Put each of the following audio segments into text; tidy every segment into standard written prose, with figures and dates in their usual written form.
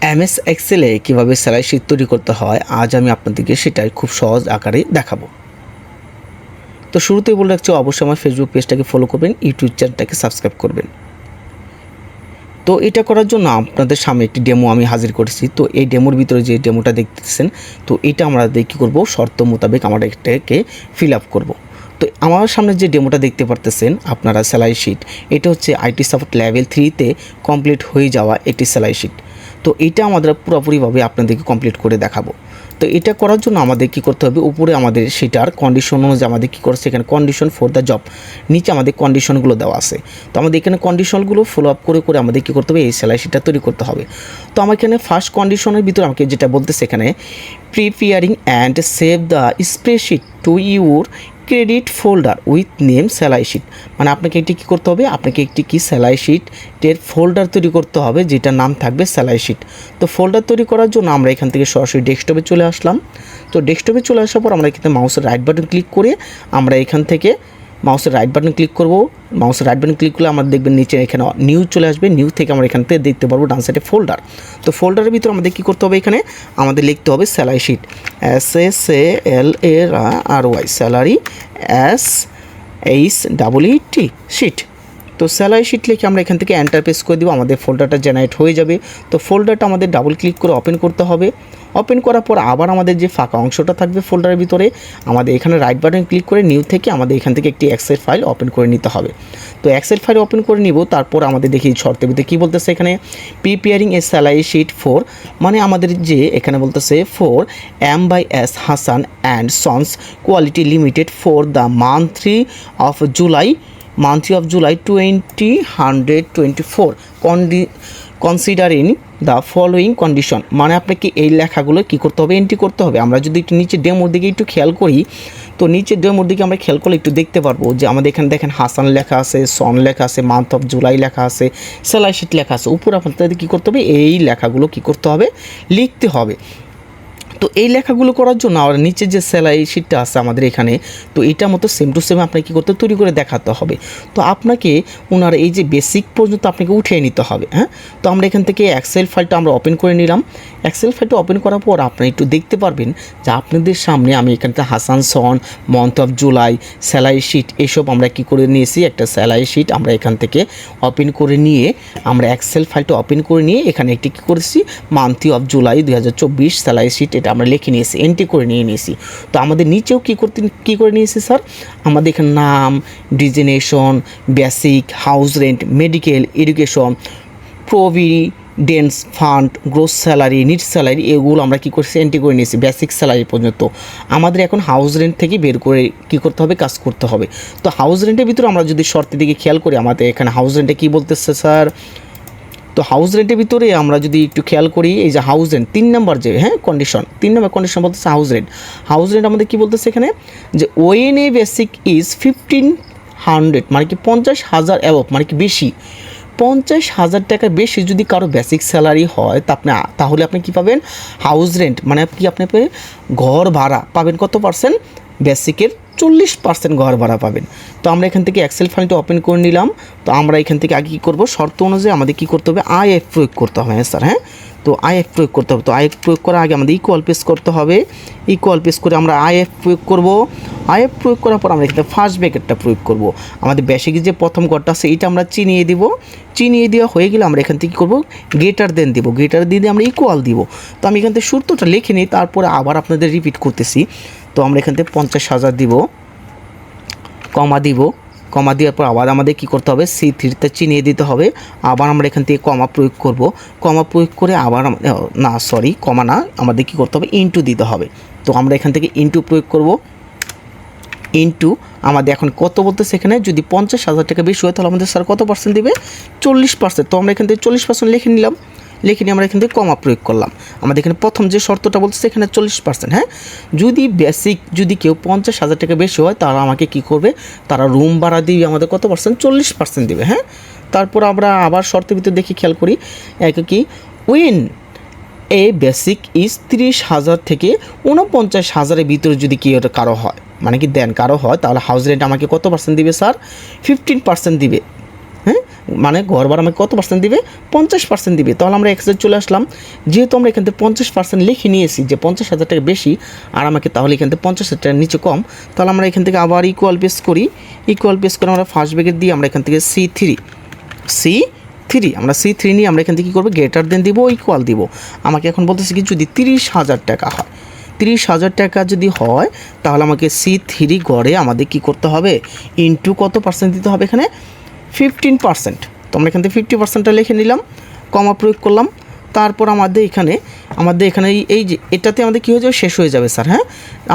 MS এক্সেলে কীভাবে salary sheet তৈরি করতে হয় আজ আমি আপনাদেরকে সেটাই খুব সহজ আকারে দেখাবো। তো শুরুতেই বলে রাখছি, অবশ্যই আমার ফেসবুক পেজটাকে ফলো করবেন, ইউটিউব চ্যানেলটাকে সাবস্ক্রাইব করবেন। তো এটা করার জন্য আপনাদের সামনে একটি ডেমো আমি হাজির করেছি। তো এই ডেমোর ভিতরে যে ডেমোটা দেখতেছেন, তো এটা আমরা কী করবো, শর্ত মোতাবেক আমরা এটাকে ফিল আপ করবো। তো আমার সামনে যে ডেমোটা দেখতে পারতেছেন আপনারা, স্যালারি শিট, এটা হচ্ছে আইটি সাপোর্ট লেভেল 3-তে কমপ্লিট হয়ে যাওয়া একটি স্যালারি শিট। তো এটা আমাদের পুরোপুরিভাবে আপনাদেরকে কমপ্লিট করে দেখাবো। তো এটা করার জন্য আমাদের কী করতে হবে, উপরে আমাদের সেটার কন্ডিশন অনুযায়ী আমাদের কী করছে, এখানে কন্ডিশন ফর দ্য জব, নিচে আমাদের কন্ডিশনগুলো দেওয়া আছে। তো আমাদের এখানে কন্ডিশনগুলো ফলো আপ করে করে আমাদের কী করতে হবে, এই স্যালারি শিটটা তৈরি করতে হবে। তো আমার এখানে ফার্স্ট কন্ডিশনের ভিতরে আমাকে যেটা বলতেছে, এখানে preparing and save the spreadsheet to your credit folder with name salary sheet. মানে আপনাকে একটি কী করতে হবে, আপনাকে একটি কি স্যালারি শিটের ফোল্ডার তৈরি করতে হবে, যেটার নাম থাকবে স্যালারি শিট। তো ফোল্ডার তৈরি করার জন্য আমরা এখান থেকে সরাসরি ডেস্কটপে চলে আসলাম। তো ডেস্কটপে চলে আসার পর আমরা এখানে মাউসের রাইট বাটন ক্লিক করে আমরা এখান থেকে মাউসের রাইট বাটন ক্লিক করব। মাউসের রাইট বাটন ক্লিক করলে আমরা দেখবেন নিচে এখানে নিউ চলে আসবে। নিউ থেকে আমরা এখান থেকে দেখতে পারবো ডান সাইডে ফোল্ডার। তো ফোল্ডারের ভিতরে আমাদের কী করতে হবে, এখানে আমাদের লিখতে হবে salary sheet, SALARY, salary, SHEET, sheet. তো স্যালারি শিট লিখে আমরা এখান থেকে এন্টার প্রেস করে দেবো, আমাদের ফোল্ডারটা জেনারেট হয়ে যাবে। তো ফোল্ডারটা আমাদের ডাবল ক্লিক করে ওপেন করতে হবে। ওপেন করার পর আবার আমাদের যে ফাঁকা অংশটা থাকবে ফোল্ডারের ভিতরে, আমাদের এখানে রাইট বাটন ক্লিক করে নিউ থেকে আমাদের এখান থেকে একটি এক্সেল ফাইল ওপেন করে নিতে হবে। তো এক্সেল ফাইল ওপেন করে নিব। তারপর আমাদের দেখি শর্তের ভিতরে কী বলতেছে, এখানে preparing a salary sheet for, মানে আমাদের যে এখানে বলতেছে for M/S Hasan and sons quality limited for the month of July 2024, considering the following condition. মানে আপনাকে এই লেখাগুলো কী করতে হবে, এন্ট্রি করতে হবে। আমরা যদি একটু নিচে ডেমোর দিকে একটু খেয়াল করি, তো নিচে ডেমোর দিকে আমরা খেয়াল করলে একটু দেখতে পারবো যে আমাদের এখানে দেখেন হাসান লেখা আছে, সন লেখা আছে, মান্থ অফ জুলাই লেখা আছে, স্যালারি শিট লেখা আছে। উপরে আপনাদের কী করতে হবে, এই লেখাগুলো কী করতে হবে, লিখতে হবে। তো এই লেখাগুলো করার জন্য আর নিচে যে স্যালারি শিটটা আছে আমাদের এখানে, তো এটা মতো সেম টু সেম আপনাকে কী করতে, তৈরি করে দেখাতে হবে। তো আপনাকে ওনার এই যে বেসিক পর্যন্ত আপনাকে উঠিয়ে নিতে হবে। হ্যাঁ, তো আমরা এখান থেকে এক্সেল ফাইলটা আমরা ওপেন করে নিলাম। এক্সেল ফাইলটা ওপেন করার পর আপনারা একটু দেখতে পারবেন যে আপনাদের সামনে আমি এখানটা হাসান, সন, month of July, salary sheet, এসব আমরা কী করে নিয়েছি, একটা স্যালারি শিট আমরা এখান থেকে ওপেন করে নিয়ে, আমরা এক্সেল ফাইলটা ওপেন করে নিয়ে এখানে একটি কী করেছি, month of July 2024 salary sheet, এটা আমরা লিখে নিয়েছি, এন্ট্রি করে নিয়ে নিয়েছি। তো আমাদের নিচেও কী করে নিয়েছি স্যার, আমাদের এখানে নাম, designation, basic, house rent, medical, education, provident fund, gross salary, net salary, এগুলো আমরা কী করছি, এন্ট্রি করে নিয়েছি বেসিক স্যালারি পর্যন্ত। আমাদের এখন হাউস রেন্ট থেকে বের করে কী করতে হবে, কাজ করতে হবে। তো হাউস রেন্টের ভিতরে আমরা যদি শর্তের দিকে খেয়াল করি, আমাদের এখানে হাউস রেন্টে কী বলতেছে স্যার, তো হাউস রেন্টের ভিতরে আমরা যদি একটু খেয়াল করি, এই যে হাউস রেন্ট 3 নম্বর যে কন্ডিশন, 3 নম্বর কন্ডিশন বলতেছে হাউস রেন্ট। হাউস রেন্ট আমাদের কী বলতেছে এখানে, যে ওয়েন এ বেসিক ইজ 1500, মানে কি 50,000 অ্যাবভ, মানে কি বেশি, 50,000 টাকার বেশি যদি কারো বেসিক স্যালারি হয়, তাহলে আপনি কী পাবেন, হাউস রেন্ট, মানে আপনি ঘর ভাড়া পাবেন কত পার্সেন্ট, বেসিকের 40% ঘর ভাড়া পাবেন। তো আমরা এখান থেকে এক্সেল ফাইলটা ওপেন করে নিলাম। তো আমরা এখান থেকে আগে কী করবো, শর্ত অনুযায়ী আমাদের কী করতে হবে, IF প্রয়োগ করতে হবে। হ্যাঁ স্যার, হ্যাঁ, তো IF প্রয়োগ করতে হবে। তো IF প্রয়োগ করার আগে আমাদের ইকুয়াল পেস করতে হবে। ইকুয়াল পেস করে আমরা IF প্রয়োগ করব। IF প্রয়োগ করার পর আমরা এখানে ফার্স্ট ব্র্যাকেটটা প্রয়োগ করব। আমাদের বেসিকের যে প্রথম ঘরটা আছে এটা আমরা চিনিয়ে দিব। চিনিয়ে দেওয়া হয়ে গেলে আমরা এখান থেকে কী করবো, গ্রেটার দেন দিব। গ্রেটার দিয়ে আমরা ইকুয়াল দিব। তো আমি এখান থেকে সূত্রটা লিখে নিই, তারপরে আবার আপনাদের রিপিট করতেছি। তো আমরা এখান থেকে 50,000 দিব, কমা দিব। কমা দেওয়ার পর আবার আমাদের কী করতে হবে, C3তে চিনিয়ে দিতে হবে। আবার আমরা এখান থেকে কমা প্রয়োগ করব। কমা প্রয়োগ করে আবার কমা না, আমাদের কী করতে হবে, ইনটু দিতে হবে। তো আমরা এখান থেকে ইনটু প্রয়োগ করব। ইনটু আমাদের এখন কত বলতেছে, এখানে যদি 50,000 টাকা বেশি হয় তাহলে আমাদের স্যার কত পার্সেন্ট দিবে, 40%। তো আমরা এখান থেকে 40% লিখে নিলাম। লিখে নিয়ে আমরা এখান থেকে কমা প্রয়োগ করলাম। আমাদের এখানে প্রথম যে শর্তটা বলতেছে এখানে 40%। হ্যাঁ, যদি কেউ 50,000 টাকা বেশি হয় তারা আমাকে কী করবে, তারা রুম ভাড়া দিবে আমাদের কত পার্সেন্ট, 40% দিবে। হ্যাঁ, তারপর আমরা আবার শর্তের ভিতরে দেখি খেয়াল করি, কি উইন এ বেসিক ইজ 30,000 থেকে 49,000-এর ভিতরে যদি কি কারো হয়, মানে কি কারো হয়, তাহলে হাউস রেন্ট আমাকে কত পার্সেন্ট দিবে স্যার, 15% দিবে। হ্যাঁ, মানে ঘর ভাড়া আমাকে কত পার্সেন্ট দিবে, 50% দিবে। তাহলে আমরা এক্সেল চলে আসলাম, যেহেতু আমরা এখান থেকে 50% লিখে নিয়েছি যে 50,000 টাকা বেশি আর আমাকে, তাহলে এখান থেকে 50,000 টাকার নিচে কম। তাহলে আমরা এখান থেকে আবার ইকুয়াল পেস করি, ইকুয়াল পেস করে আমরা ফার্স্ট ব্র্যাকেট দিয়ে আমরা এখান থেকে C3 আমরা C3 নিয়ে আমরা এখান থেকে কী করবো, গ্রেটার দেন দিব, ইকুয়াল দিব। আমাকে এখন বলতেছে কি, যদি 30,000 টাকা হয়, 30,000 টাকা যদি হয়, তাহলে আমাকে C3 গড়ে আমাদের কি করতে হবে, ইনটু কত পার্সেন্ট দিতে হবে, এখানে 15%। তো আমরা এখান থেকে 50%টা লিখে নিলাম, কমা প্রয়োগ করলাম। তারপর আমাদের এখানে এই যে এটাতে আমাদের কী হয়ে যাবে, শেষ হয়ে যাবে স্যার। হ্যাঁ,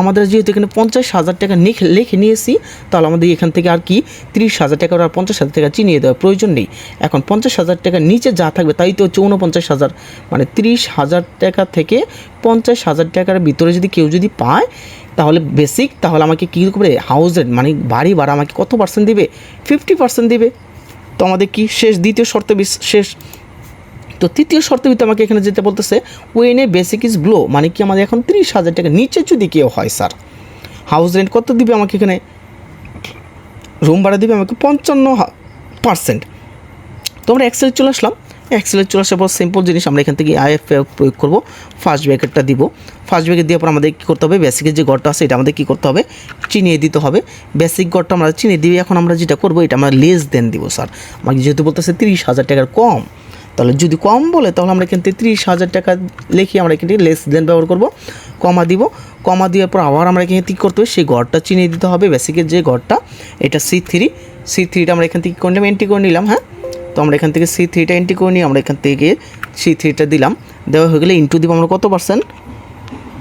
আমাদের যেহেতু এখানে 50,000 টাকা লিখে নিয়েছি, তাহলে আমাদের এখান থেকে আর কি 30,000 টাকা আর 50,000 টাকা চিনিয়ে দেওয়ার প্রয়োজন নেই। এখন 50,000 টাকার নিচে যা থাকবে তাই তো হচ্ছে 49,000, মানে 30,000 টাকা থেকে 50,000 টাকার ভিতরে যদি কেউ যদি পায় তাহলে বেসিক, তাহলে আমাকে কী করবে, হাউস রেন্ট মানে বাড়ি ভাড়া আমাকে কত পার্সেন্ট দিবে, 50% দিবে। তো আমাদের কি শেষ, দ্বিতীয় শর্ত শেষ। তো তৃতীয় শর্তের ভিতরে আমাকে এখানে যেতে বলতেছে, when a basic is below, মানে কি আমাদের এখন 30,000 টাকা নিচে যদি কেউ হয় স্যার, হাউস রেন্ট কত দিবে আমাকে, এখানে রুম ভাড়া দিবে আমাকে 55%। তো আমরা এক্সেলে চলে আসলাম, এক্সেলে চলে আসার পর সিম্পল জিনিস, আমরা এখান থেকে IFF প্রয়োগ করবো, ফার্স্ট ব্র্যাকেটটা দিব। ফার্স্ট ব্র্যাকেট দেওয়ার পর আমাদের কী করতে হবে, বেসিকের যে গড়টা আছে এটা আমাদের কী করতে হবে, চিনিয়ে দিতে হবে। বেসিক গড়টা আমরা চিনিয়ে দিই। এখন আমরা যেটা করবো, এটা আমরা লেস দেন দিব স্যার। আমাকে যেহেতু বলতেছে 30,000 টাকার কম, তাহলে যদি কম বলে তাহলে আমরা এখান থেকে 30,000 টাকা লিখে আমরা এখান থেকে লেস দেন ব্যবহার করব, কমা দিব। কমা দেওয়ার পর আবার আমরা এখানে কী করতে হবে, সেই গড়টা চিনিয়ে দিতে হবে। বেসিকের যে গড়টা, এটা C3টা আমরা এখান থেকে করলাম, এন্ট্রি করে নিলাম। হ্যাঁ, তো আমরা এখান থেকে C3টা এন্ট্রি করে নিই, আমরা এখান থেকে C3টা দিলাম, দেওয়া হয়ে গেলে ইনটু দিব আমরা কত পার্সেন্ট,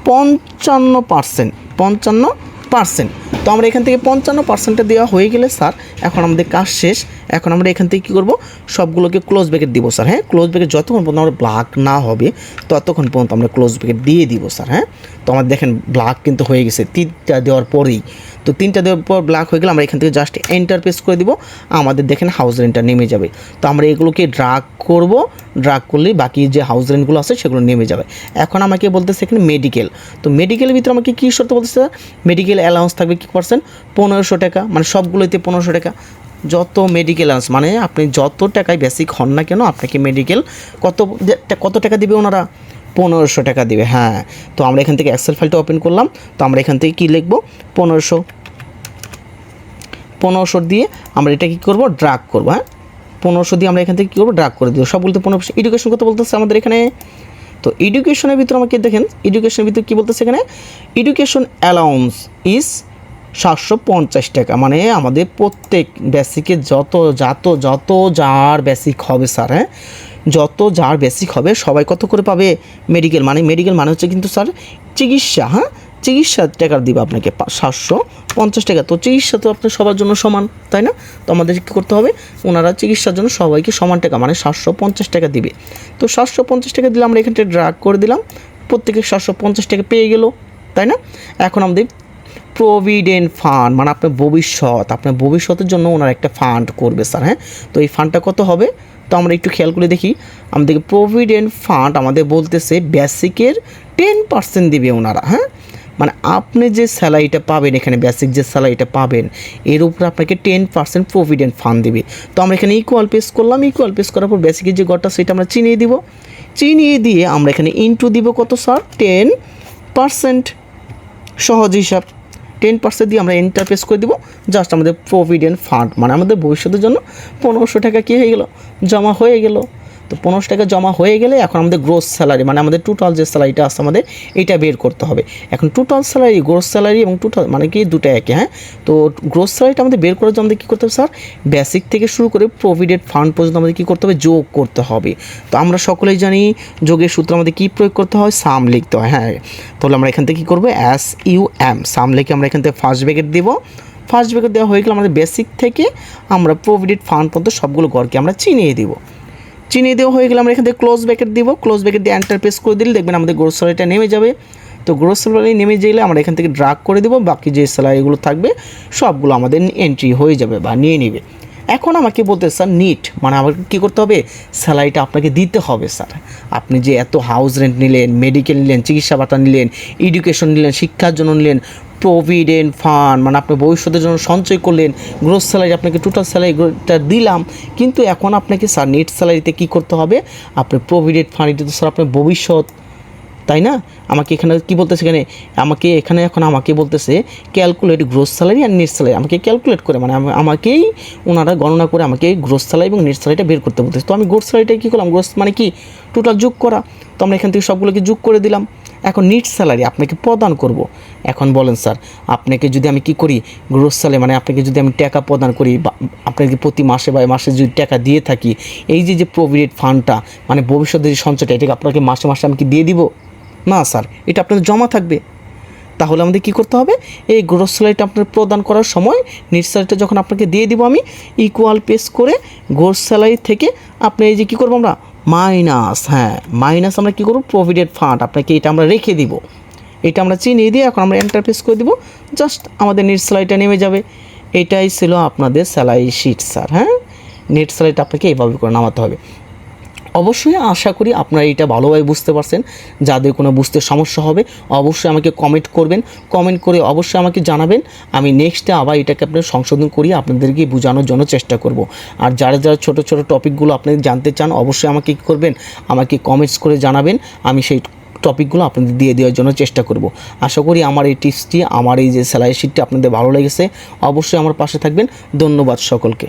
55%। তো আমরা এখান থেকে 55%টা দেওয়া হয়ে গেলে স্যার, এখন আমাদের কাজ শেষ। এখন আমরা এখান থেকে কী করবো, সবগুলোকে ক্লোজ ব্র্যাকেট দিব স্যার। হ্যাঁ, ক্লোজ ব্র্যাকেট যতক্ষণ পর্যন্ত আমরা ব্ল্যাক না হবে ততক্ষণ পর্যন্ত আমরা ক্লোজ ব্র্যাকেট দিয়ে দিব স্যার। হ্যাঁ, তো আমাদের দেখেন ব্ল্যাক কিন্তু হয়ে গেছে 3টা দেওয়ার পরেই। তো 3টা দেওয়ার পর ব্ল্যাক হয়ে গেলে আমরা এখান থেকে জাস্ট এন্টার প্রেস করে দিব, আমাদের দেখেন হাউস রেন্টটা নেমে যাবে। তো আমরা এগুলোকে ড্রাগ করব, ড্রাগ করলেই বাকি যে হাউস রেন্টগুলো আছে সেগুলো নেমে যাবে। এখন আমাকে বলতেছে এখানে মেডিকেল, তো মেডিকেলের ভিতরে আমাকে কী শর্ত বলতেছে, মেডিকেল অ্যালাউন্স থাকবে কি পার্সেন্ট, 1500 টাকা, মানে সবগুলোতে 1500 টাকা। যত মেডিকেল অ্যালাউন্স মানে আপনি যত টাকায় বেসিক হন না কেন, আপনাকে মেডিকেল কত টাকা দিবে ওনারা, 1500 টাকা দিবে। হ্যাঁ, তো আমরা এখান থেকে এক্সেল ফাইলটা ওপেন করলাম। তো আমরা এখান থেকে কী লিখবো, 1500 দিয়ে আমরা এটা কী করবো, ড্রাগ করবো। হ্যাঁ, 1500 দিয়ে আমরা এখান থেকে কী করবো, ড্রাগ করে দেবো সবগুলোতে 15%। এডুকেশন কত বলতেছে আমাদের এখানে, তো এডুকেশনের ভিতরে আমাকে দেখেন, এডুকেশনের ভিতরে কী বলতেছে এখানে, এডুকেশন অ্যালাউন্স ইজ 750 টাকা, মানে আমাদের প্রত্যেক বেসিকে যত যার বেসিক হবে স্যার, হ্যাঁ যত যার বেসিক হবে সবাই কত করে পাবে, মেডিকেল মানে হচ্ছে কিন্তু স্যার চিকিৎসা। হ্যাঁ, চিকিৎসা টাকা দিবে আপনাকে 750 টাকা। তো চিকিৎসা তো আপনার সবার জন্য সমান, তাই না? তো আমাদের কী করতে হবে, ওনারা চিকিৎসার জন্য সবাইকে সমান টাকা মানে 750 টাকা দিবে। তো 750 টাকা দিলে আমরা এখানটা ড্রাগ করে দিলাম, প্রত্যেকে 750 টাকা পেয়ে গেল, তাই না? এখন আমাদের প্রভিডেন্ট ফান্ড মানে আপনার ভবিষ্যতের জন্য ওনারা একটা ফান্ড করবে স্যার। হ্যাঁ, তো এই ফান্ডটা কত হবে, তো আমরা একটু খেয়াল করে দেখি। আমাদের প্রভিডেন্ট ফান্ড আমাদের বলতেছে বেসিকের 10% দিবে ওনারা। হ্যাঁ, মানে আপনি যে স্যালারিটা পাবেন এখানে, বেসিক যে স্যালারিটা পাবেন এর উপরে আপনাকে 10% প্রভিডেন্ট ফান্ড দেবে। তো আমরা এখানে ইকুয়াল পেস করলাম, ইকুয়াল পেস করার পর বেসিকের যে গড়টা সেটা আমরা চিনিয়ে দিব, চিনিয়ে দিয়ে আমরা এখানে ইনটু দিব কত স্যার, 10%। সহজ হিসাব, 10% দিয়ে আমরা এন্টার প্রেস করে দিব। জাস্ট আমাদের প্রভিডেন্ট ফান্ড মানে আমাদের ভবিষ্যতের জন্য 1500 টাকা কী হয়ে গেল, জমা হয়ে গেল। তো 1500 টাকা জমা হয়ে গেলে এখন আমাদের গ্রোস স্যালারি মানে আমাদের টোটাল যে স্যালারিটা আছে আমাদের এটা বের করতে হবে। এখন টোটাল স্যালারি, গ্রোস স্যালারি এবং টোটাল মানে কি দুটো একই। হ্যাঁ, তো গ্রোস স্যালারিটা আমাদের বের করার জন্য আমাদের কী করতে হবে স্যার, বেসিক থেকে শুরু করে প্রভিডেন্ট ফান্ড পর্যন্ত আমাদের কী করতে হবে, যোগ করতে হবে। তো আমরা সকলেই জানি যোগের সূত্র আমাদের কী প্রয়োগ করতে হয়, সাম লিখতে হয়। হ্যাঁ, তাহলে আমরা এখান থেকে কী করবো, SUM সাম লিখে আমরা এখান থেকে ফার্স্ট ব্র্যাকেট দেবো। ফার্স্ট ব্র্যাকেট দেওয়া হয়ে গেলে আমাদের বেসিক থেকে আমরা প্রভিডেন্ট ফান্ড পর্যন্ত সবগুলো গড়কে আমরা চিনিয়ে দিব। চিনিয়ে দেওয়া হয়ে গেলে আমরা এখান থেকে ক্লোজ ব্র্যাকেট দিব, ক্লোজ ব্র্যাকেট দিয়ে এন্টার প্রেস করে দিলে দেখবেন আমাদের গ্রোস স্যালারিটা নেমে যাবে। তো গ্রোস স্যালারি নেমে গেলে আমরা এখান থেকে ড্রাগ করে দেবো, বাকি যে স্যালারিগুলো থাকবে সবগুলো আমাদের এন্ট্রি হয়ে যাবে বা নিয়ে নেবে। এখন আমাকে বলতে স্যার নিট মানে আমাকে কী করতে হবে, স্যালারিটা আপনাকে দিতে হবে স্যার। আপনি যে এত হাউস রেন্ট নিলেন, মেডিকেল নিলেন, চিকিৎসা ভাতা নিলেন, এডুকেশন নিলেন, শিক্ষার জন্য নিলেন, প্রভিডেন্ট ফান্ড মানে আপনি ভবিষ্যতের জন্য সঞ্চয় করলেন, গ্রোস স্যালারি আপনাকে টোটাল স্যালারিটা দিলাম, কিন্তু এখন আপনাকে স্যার নেট স্যালারিতে কী করতে হবে, আপনি প্রভিডেন্ট ফান্ড এটা তো স্যার আপনার ভবিষ্যৎ, তাই না? আমাকে এখানে কী বলতেছে, এখন আমাকে বলতেছে ক্যালকুলেট গ্রোস স্যালারি আর নেট স্যালারি, আমাকে ক্যালকুলেট করে মানে আমাকেই ওনারা গণনা করে আমাকে গ্রোস স্যালারি এবং নেট স্যালারিটা বের করতে বলতেছে। তো আমি গ্রোস স্যালারিটা কী করলাম, গ্রোস মানে কি টোটাল যোগ করা, তো আমরা এখান থেকে সবগুলোকে যোগ করে দিলাম। এখন নেট স্যালারি আপনাকে প্রদান করব। এখন বলেন স্যার, আপনাকে যদি আমি কী করি, গ্রোস স্যালারি মানে আপনাকে যদি আমি টাকা প্রদান করি বা আপনাকে প্রতি মাসে বা মাসে যদি টাকা দিয়ে থাকি, এই যে প্রভিডেন্ট ফান্ডটা মানে ভবিষ্যতের যে সঞ্চয়টা, এটাকে আপনাকে মাসে মাসে আমি কি দিয়ে দিব? না স্যার, এটা আপনাদের জমা থাকবে। তাহলে আমাদের কী করতে হবে, এই গ্রোস স্যালারিটা আপনার প্রদান করার সময় নেট স্যালারিটা যখন আপনাকে দিয়ে দিব আমি, ইকুয়াল পেস করে গ্রোস স্যালারি থেকে আপনি এই যে কী করবো আমরা মাইনাস আমরা কী করবো, প্রভিডেন্ট ফান্ড আপনাকে এটা আমরা রেখে দিব, এটা আমরা চিনিয়ে দিয়ে এখন আমরা এন্টার প্রেস করে দিব, জাস্ট আমাদের নেট স্যালারিটা নেমে যাবে। এটাই ছিল আপনাদের স্যালারি শিট স্যার। হ্যাঁ, নেট স্যালারিটা আপনাকে এইভাবে করে নামাতে হবে। অবশ্যই আশা করি আপনারা এটা ভালোভাবে বুঝতে পারছেন। যাদের কোনো বুঝতে সমস্যা হবে অবশ্যই আমাকে কমেন্ট করবেন, কমেন্ট করে অবশ্যই আমাকে জানাবেন। আমি নেক্সটে আবার এটাকে আপনার সংশোধন করি আপনাদেরকে বোঝানোর জন্য চেষ্টা করব। আর যারা ছোটো ছোটো টপিকগুলো আপনাদের জানতে চান অবশ্যই আমাকে কী করবেন, আমাকে কমেন্টস করে জানাবেন, আমি সেই টপিকগুলো আপনাদের দিয়ে দেওয়ার জন্য চেষ্টা করব। আশা করি আমার এই টিপসটি, আমার এই যে স্যালারি শিটটি আপনাদের ভালো লেগেছে। অবশ্যই আমার পাশে থাকবেন। ধন্যবাদ সকলকে।